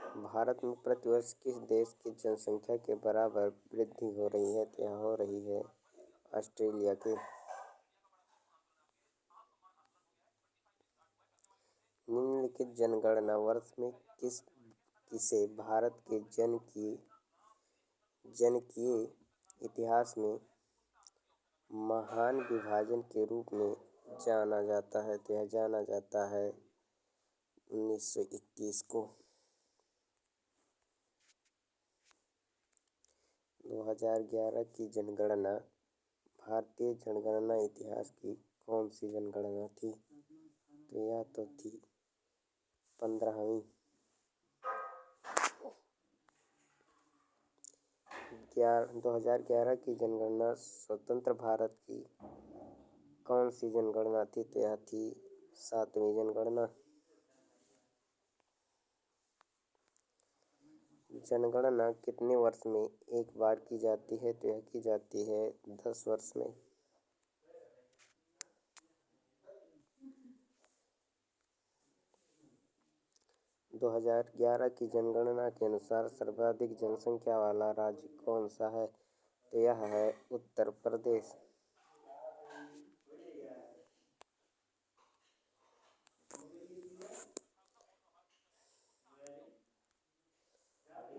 भारत में प्रतिवर्ष किस देश की जनसंख्या के बराबर वृद्धि हो रही है? तो यह हो रही है ऑस्ट्रेलिया की। निम्नलिखित जनगणना वर्ष में किसे भारत के जन की इतिहास में महान विभाजन के रूप में जाना जाता है? तो यह जाना जाता है 1921 को। 2011 की जनगणना भारतीय जनगणना इतिहास की कौन सी जनगणना थी? तो यह तो थी 15वीं। 2011 की जनगणना स्वतंत्र भारत की कौन सी जनगणना थी? तो यह थी 7वीं जनगणना। जनगणना कितने वर्ष में एक बार की जाती है? तो यह की जाती है 10 वर्ष में। दो 2011 की जनगणना के अनुसार सर्वाधिक जनसंख्या वाला राज्य कौन सा है? तो यह है उत्तर प्रदेश।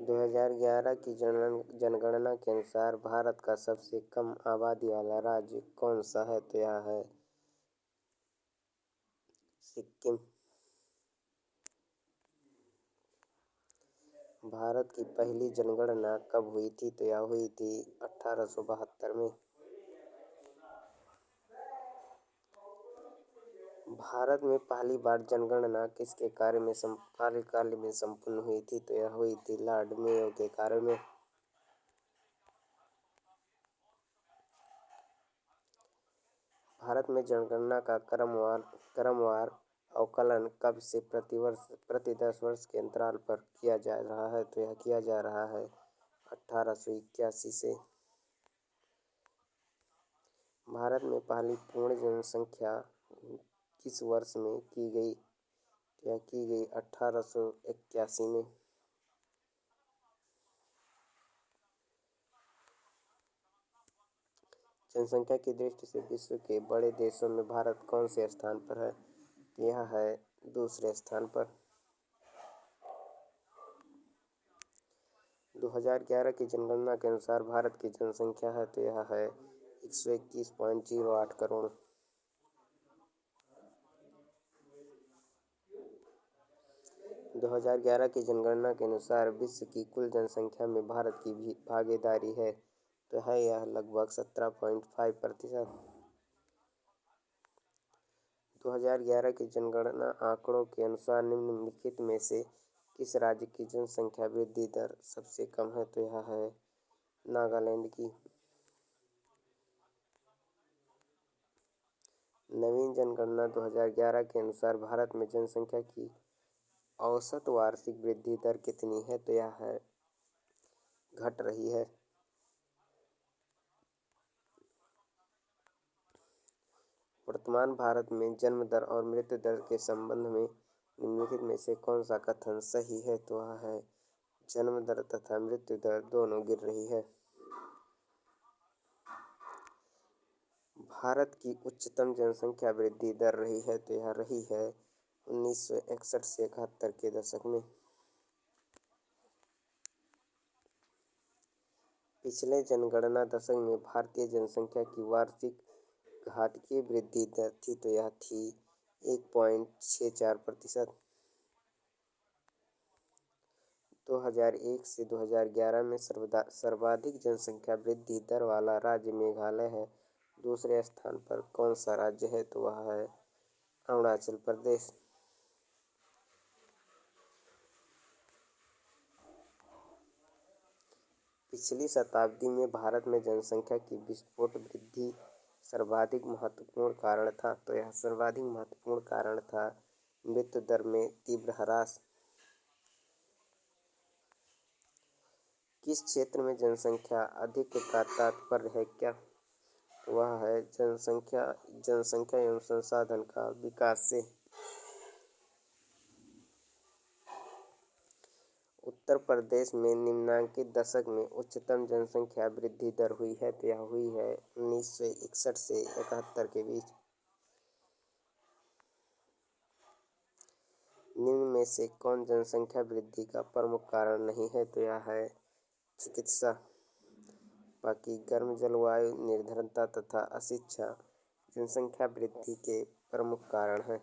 2011 की जनगणना के अनुसार भारत का सबसे कम आबादी वाला राज्य कौन सा है? तो यह है सिक्किम। भारत की पहली जनगणना कब हुई थी? तो यह हुई थी 1872 में। भारत में पहली बार जनगणना किसके कार्यकाल में संपन्न हुई थी? तो यह हुई थी लॉर्ड मेयो के कार्य में। भारत में जनगणना का क्रमवार आकलन कब से प्रति 10 वर्ष के अंतराल पर किया जा रहा है? तो यह किया जा रहा है 1881 से। भारत में पहली पूर्ण जनसंख्या किस वर्ष में की गई? तो यह की गई 1881 में। जनसंख्या की दृष्टि से विश्व के बड़े देशों में भारत कौन से स्थान पर है? यह है दूसरे स्थान पर। 2011 की जनगणना के अनुसार भारत की जनसंख्या है तो यह है 121.08 करोड़। 2011 की जनगणना के अनुसार विश्व की कुल जनसंख्या में भारत की भी भागीदारी है तो है यह लगभग 17.5%। 2011 की जनगणना आंकड़ों के अनुसार निम्नलिखित में से किस राज्य की जनसंख्या वृद्धि दर सबसे कम है? तो यह है नागालैंड की। नवीन जनगणना 2011 के अनुसार भारत में जनसंख्या की औसत वार्षिक वृद्धि दर कितनी है? तो यह है घट रही है। वर्तमान भारत में जन्म दर और मृत्यु दर के संबंध में निम्नलिखित में से कौन सा कथन सही है? तो वह है जन्म दर तथा मृत्यु दर दोनों गिर रही है। भारत की उच्चतम जनसंख्या वृद्धि दर रही है तो यह रही है 1961 से 71 के दशक में। पिछले जनगणना दशक में भारतीय जनसंख्या की वार्षिक घातीय वृद्धि दर थी तो यह थी 1.64%। 2001 से 2011 में सर्वाधिक जनसंख्या वृद्धि दर वाला राज्य मेघालय है। दूसरे स्थान पर कौन सा राज्य है? तो वह है अरुणाचल प्रदेश। पिछली शताब्दी में भारत में जनसंख्या की विस्फोट वृद्धि सर्वाधिक महत्वपूर्ण कारण था तो यह सर्वाधिक महत्वपूर्ण कारण था मृत्यु दर में तीव्र ह्रास। किस क्षेत्र में जनसंख्या अधिक का तात्पर्य है क्या? वह है जनसंख्या एवं संसाधन का विकास से। उत्तर प्रदेश में निम्नांकित दशक में उच्चतम जनसंख्या वृद्धि दर हुई है, तो यह हुई है 1961 से 71 के बीच। निम्न में से कौन जनसंख्या वृद्धि का प्रमुख कारण नहीं है, तो यह है चिकित्सा। बाकी गर्म जलवायु, निर्धनता तथा अशिक्षा जनसंख्या वृद्धि के प्रमुख कारण हैं।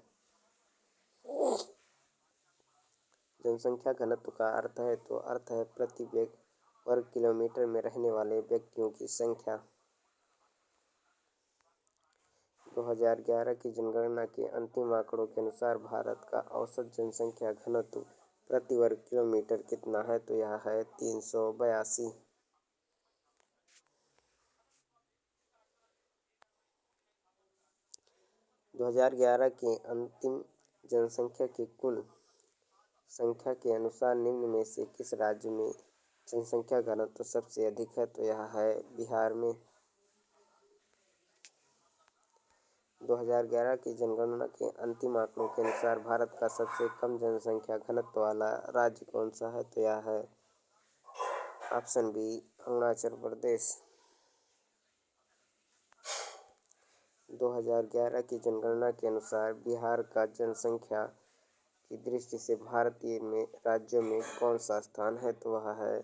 जनसंख्या घनत्व का अर्थ है, तो अर्थ है प्रति वर्ग किलोमीटर में रहने वाले व्यक्तियों की संख्या। 2011 की जनगणना के अंतिम आंकड़ों के अनुसार भारत का औसत जनसंख्या घनत्व प्रति वर्ग किलोमीटर कितना है, तो यह है 382। 2011 की अंतिम जनसंख्या की कुल संख्या के अनुसार निम्न में से किस राज्य में जनसंख्या घनत्व सबसे अधिक है, तो यह है बिहार में। 2011 की जनगणना के अंतिम आंकड़ों के अनुसार भारत का सबसे कम जनसंख्या घनत्व वाला राज्य कौन सा है, तो यह है ऑप्शन बी, अरुणाचल प्रदेश। 2011 की जनगणना के अनुसार बिहार का जनसंख्या की दृष्टि से भारतीय में राज्यों में कौन सा स्थान है, तो वह है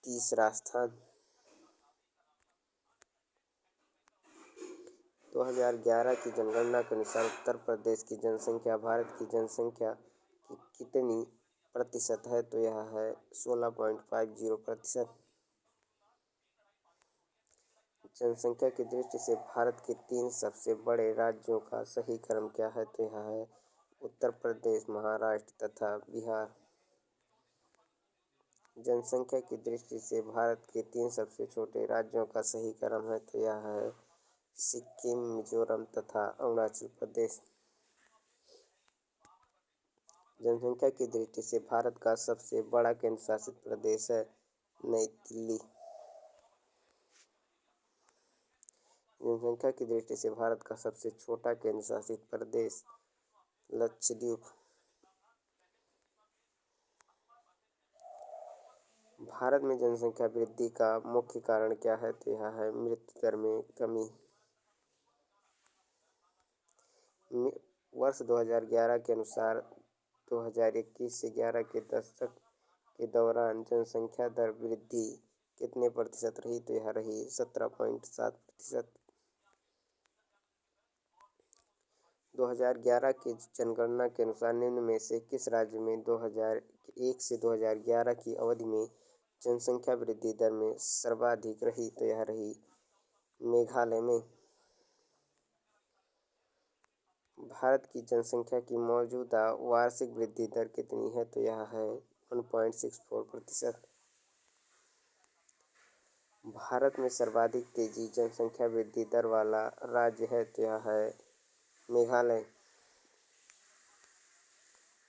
तीसरा स्थान। 2011 की जनगणना के अनुसार उत्तर प्रदेश की जनसंख्या भारत की जनसंख्या की कितनी प्रतिशत है, तो यह है 16.50%। जनसंख्या की दृष्टि से भारत के 3 सबसे बड़े राज्यों का सही क्रम क्या है, तो यह है उत्तर प्रदेश, महाराष्ट्र तथा बिहार। जनसंख्या की दृष्टि से भारत के 3 सबसे छोटे राज्यों का सही क्रम है, तो यह है सिक्किम, मिजोरम तथा अरुणाचल प्रदेश। जनसंख्या की दृष्टि से भारत का सबसे बड़ा केंद्र शासित प्रदेश है नई दिल्ली। जनसंख्या की दृष्टि से भारत का सबसे छोटा केंद्र शासित प्रदेश लक्षद्वीप। भारत में जनसंख्या वृद्धि का मुख्य कारण क्या है, तो यह है मृत्यु दर में कमी। वर्ष 2011 के अनुसार 2021 से 11 के दशक के दौरान जनसंख्या दर वृद्धि कितने प्रतिशत रही, तो यह रही 17.7%। 2011 की जनगणना के अनुसार निम्न में से किस राज्य में 2001 से 2011 की अवधि में जनसंख्या वृद्धि दर में सर्वाधिक रही, तो यह रही मेघालय में। भारत की जनसंख्या की मौजूदा वार्षिक वृद्धि दर कितनी है, तो यह है 1.64%। भारत में सर्वाधिक तेजी जनसंख्या वृद्धि दर वाला राज्य है, तो यह है मेघालय।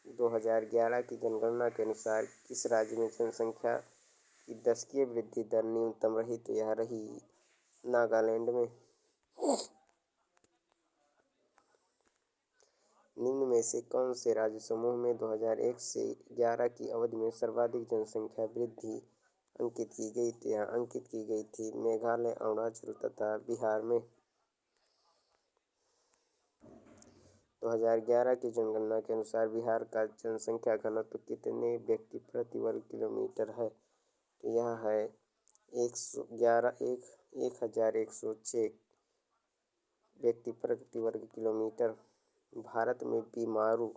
2011 की जनगणना के अनुसार किस राज्य में जनसंख्या की दशकीय वृद्धि दर न्यूनतम रही, तो यह रही नागालैंड में। निम्न में से कौन से राज्य समूह में 2001 से 11 की अवधि में सर्वाधिक जनसंख्या वृद्धि अंकित की गई, तो यह अंकित की गई थी मेघालय, अरुणाचल तथा बिहार में। 2011 की जनगणना के अनुसार बिहार का जनसंख्या घनत्व कितने व्यक्ति प्रति वर्ग किलोमीटर है, तो यह है 1106 व्यक्ति प्रति वर्ग किलोमीटर। भारत में बीमारू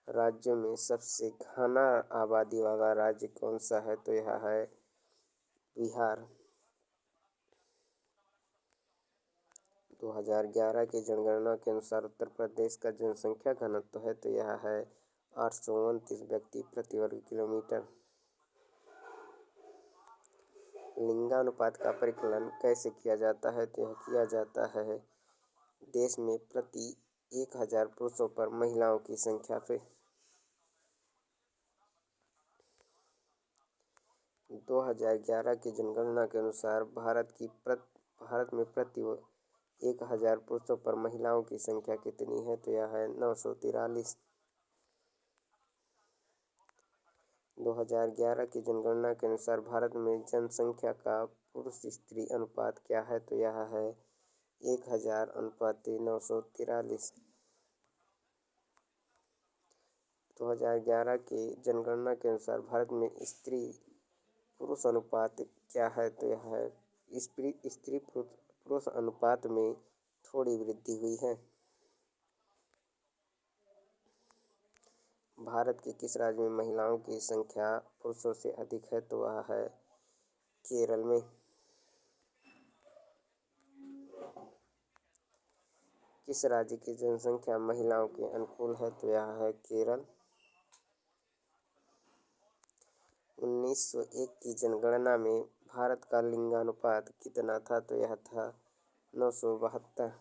राज्यों में सबसे घना आबादी वाला राज्य कौन सा है, तो यह है बिहार। 2011 की जनगणना के अनुसार उत्तर प्रदेश का जनसंख्या घनत्व है, तो यह है 829 व्यक्ति प्रति वर्ग किलोमीटर। लिंगानुपात का परिकलन कैसे किया जाता है, तो यह किया जाता है देश में प्रति 1000 पुरुषों पर महिलाओं की संख्या पे। 2011 की जनगणना के अनुसार भारत में प्रति 1000 पुरुषों पर महिलाओं की संख्या कितनी है, तो यह है 943। 2011 की जनगणना के अनुसार भारत में जनसंख्या का पुरुष स्त्री अनुपात क्या है? तो यह है 1000:943। 2011 की जनगणना के अनुसार भारत में स्त्री पुरुष अनुपात क्या है? तो यह है स्त्री पुरुष अनुपात में थोड़ी वृद्धि हुई है। भारत के किस राज्य में महिलाओं की संख्या पुरुषों से अधिक है? तो वह है केरल में। किस राज्य की जनसंख्या महिलाओं के अनुकूल है? तो यह है केरल। 1901 की जनगणना में भारत का लिंगानुपात कितना था? तो यह था 972।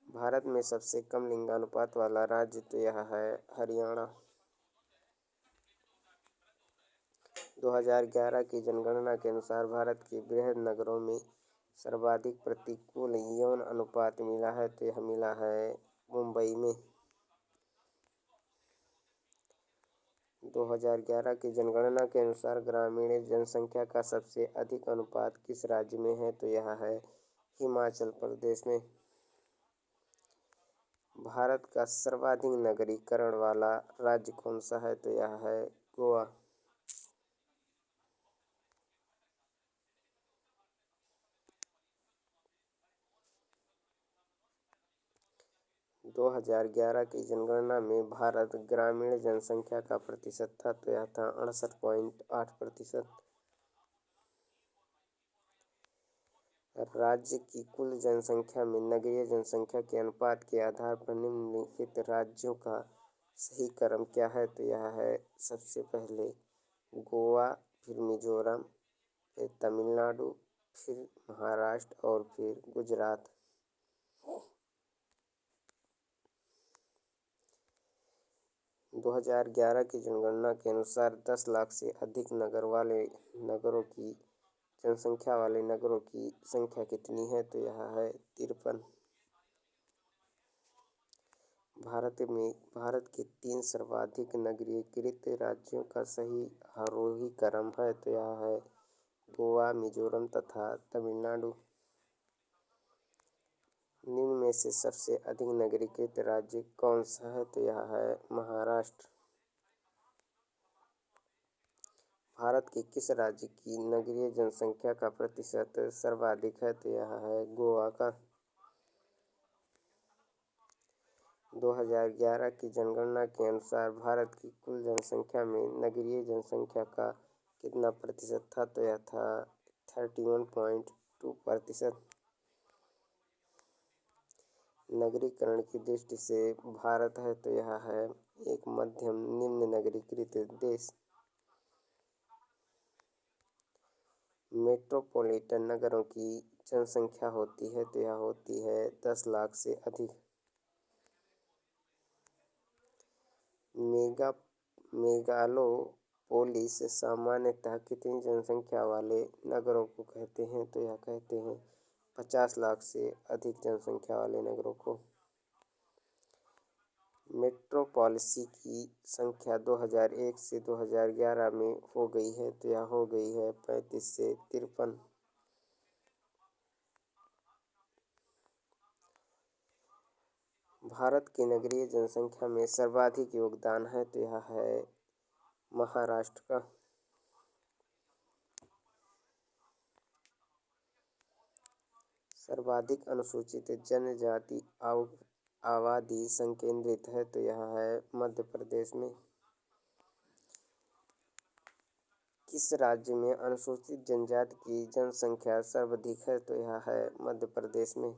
भारत में सबसे कम लिंगानुपात वाला राज्य तो यह है हरियाणा। 2011 की जनगणना के अनुसार भारत के बृहद नगरों में सर्वाधिक प्रतिकूल यौन अनुपात मिला है। तो यह मिला है मुंबई में। 2011 की जनगणना के अनुसार ग्रामीण जनसंख्या का सबसे अधिक अनुपात किस राज्य में है? तो यह है हिमाचल प्रदेश में। भारत का सर्वाधिक नगरीकरण वाला राज्य कौन सा है? तो यह है गोवा। 2011 की जनगणना में भारत ग्रामीण जनसंख्या का प्रतिशत था। तो यह था 68.8%। राज्य की कुल जनसंख्या में नगरीय जनसंख्या के अनुपात के आधार पर निम्नलिखित राज्यों का सही क्रम क्या है? तो यह है सबसे पहले गोवा, फिर मिजोरम, फिर तमिलनाडु, फिर महाराष्ट्र और फिर गुजरात। 2011 की जनगणना के अनुसार 10 लाख से अधिक नगरों की जनसंख्या वाले नगरों की संख्या कितनी है? तो यह है 53। भारत के 3 सर्वाधिक नगरीकृत राज्यों का सही आरोही क्रम है। तो यह है गोवा, मिजोरम तथा तमिलनाडु। निम्न में से सबसे अधिक नगरीकृत राज्य कौन सा है? तो यह है महाराष्ट्र। भारत के किस राज्य की नगरीय जनसंख्या का प्रतिशत सर्वाधिक है? तो यह है गोवा का। 2011 की जनगणना के अनुसार भारत की कुल जनसंख्या में नगरीय जनसंख्या का कितना प्रतिशत था? तो यह था 31.2%। नगरीकरण की दृष्टि से भारत है तो यह है एक मध्यम निम्न नगरीकृत देश। मेट्रोपॉलिटन नगरों की जनसंख्या होती है तो यह होती है 10 लाख से अधिक। मेगालोपोलिस सामान्यतः कितनी जनसंख्या वाले नगरों को कहते हैं? तो यह कहते हैं 50 लाख से अधिक जनसंख्या वाले नगरों को। मेट्रोपॉलिस की संख्या 2001 से 2011 में हो गई है तो यह हो गई है 35 से 53। भारत की नगरीय जनसंख्या में सर्वाधिक योगदान है तो यह है महाराष्ट्र का। सर्वाधिक अनुसूचित जनजाति आबादी संकेंद्रित है तो यह है मध्य प्रदेश में। किस राज्य में अनुसूचित जनजाति की जनसंख्या सर्वाधिक है? तो यह है मध्य प्रदेश में।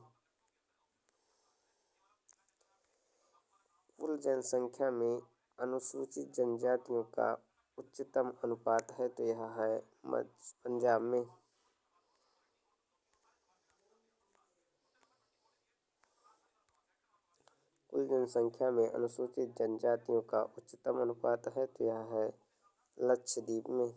कुल जनसंख्या में अनुसूचित जनजातियों का उच्चतम अनुपात है तो यह है पंजाब में। कुल जनसंख्या में अनुसूचित जनजातियों का उच्चतम अनुपात है तो यह है लक्षद्वीप में।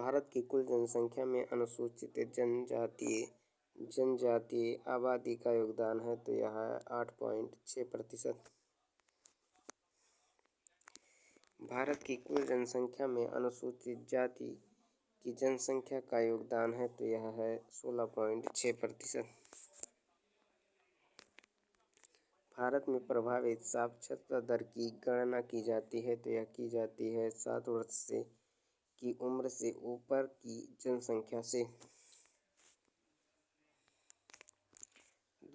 भारत की कुल जनसंख्या में अनुसूचित जनजातीय आबादी का योगदान है तो यह है 8.6%। भारत की कुल जनसंख्या में अनुसूचित जाति की जनसंख्या का योगदान है तो यह है 16.6%। भारत में प्रभावित साक्षरता दर की गणना की जाती है तो यह की जाती है 7 वर्ष से की उम्र से ऊपर की जनसंख्या से।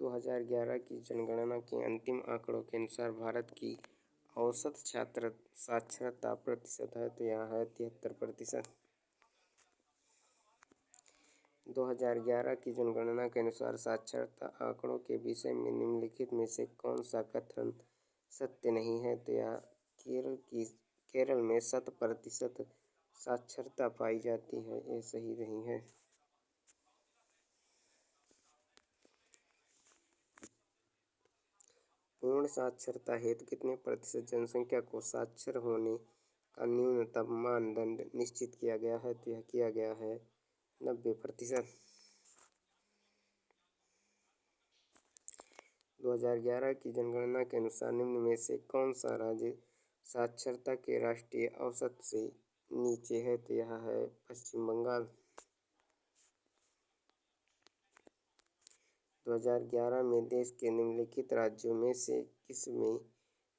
2011 की जनगणना के अंतिम आंकड़ों के अनुसार भारत की औसत छात्र साक्षरता प्रतिशत है तो यह है 73%। 2011 की जनगणना के अनुसार साक्षरता आंकड़ों के विषय में निम्नलिखित में से कौन सा कथन सत्य नहीं है तो यह केरल में 100% साक्षरता पाई जाती है, ये सही नहीं है। पूर्ण साक्षरता हेतु कितने प्रतिशत जनसंख्या को साक्षर होने का न्यूनतम मानदंड निश्चित किया गया है तो यह किया गया है 90%। 2011 की जनगणना के अनुसार निम्न में से कौन सा राज्य साक्षरता के राष्ट्रीय औसत से नीचे है तो यह है पश्चिम बंगाल। 2011 में देश के निम्नलिखित राज्यों में से किस में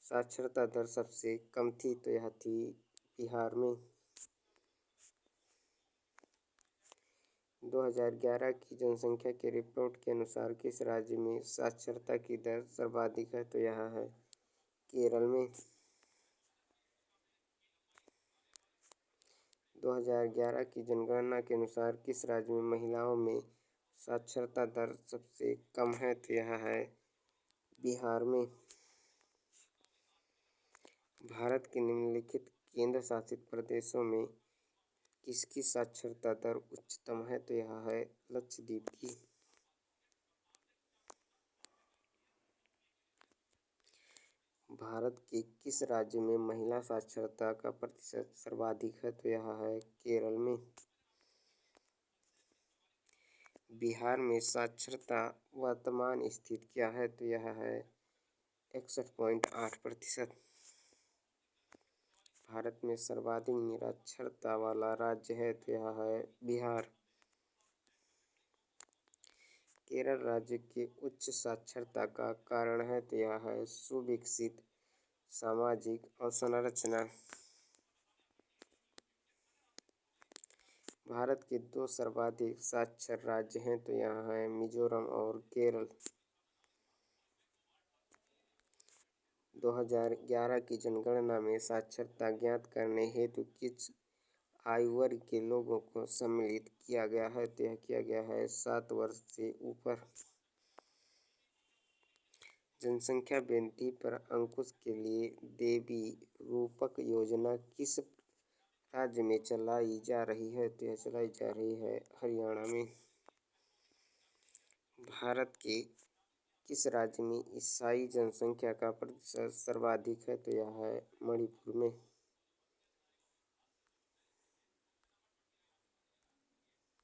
साक्षरता दर सबसे कम थी तो यह थी बिहार में। 2011 की जनसंख्या की रिपोर्ट के अनुसार किस राज्य में साक्षरता की दर सर्वाधिक है तो यह है केरल में। 2011 की जनगणना के अनुसार किस राज्य में महिलाओं में साक्षरता दर सबसे कम है तो यह है बिहार में। भारत के निम्नलिखित केंद्र शासित प्रदेशों में किसकी साक्षरता दर उच्चतम है तो यह है लक्षद्वीप की। भारत के किस राज्य में महिला साक्षरता का प्रतिशत सर्वाधिक है तो यह है केरल में। बिहार में साक्षरता वर्तमान स्थिति क्या है तो यह है 61.8%। भारत में सर्वाधिक निरक्षरता वाला राज्य है तो यह है बिहार। केरल राज्य के उच्च साक्षरता का कारण है तो यह है सुविकसित सामाजिक अवसंरचना। भारत के 2 सर्वाधिक साक्षर राज्य हैं तो यह है मिजोरम और केरल। 2011 की जनगणना में साक्षरता ज्ञात करने हेतु किस आयु वर्ग के लोगों को सम्मिलित किया गया है तो यह किया गया है 7 वर्ष से ऊपर। जनसंख्या वृद्धि पर अंकुश के लिए देवी रूपक योजना किस राज्य में चलाई जा रही है तो यह चलाई जा रही है हरियाणा में। भारत के किस राज्य में ईसाई जनसंख्या का प्रतिशत सर्वाधिक है तो यह है मणिपुर में।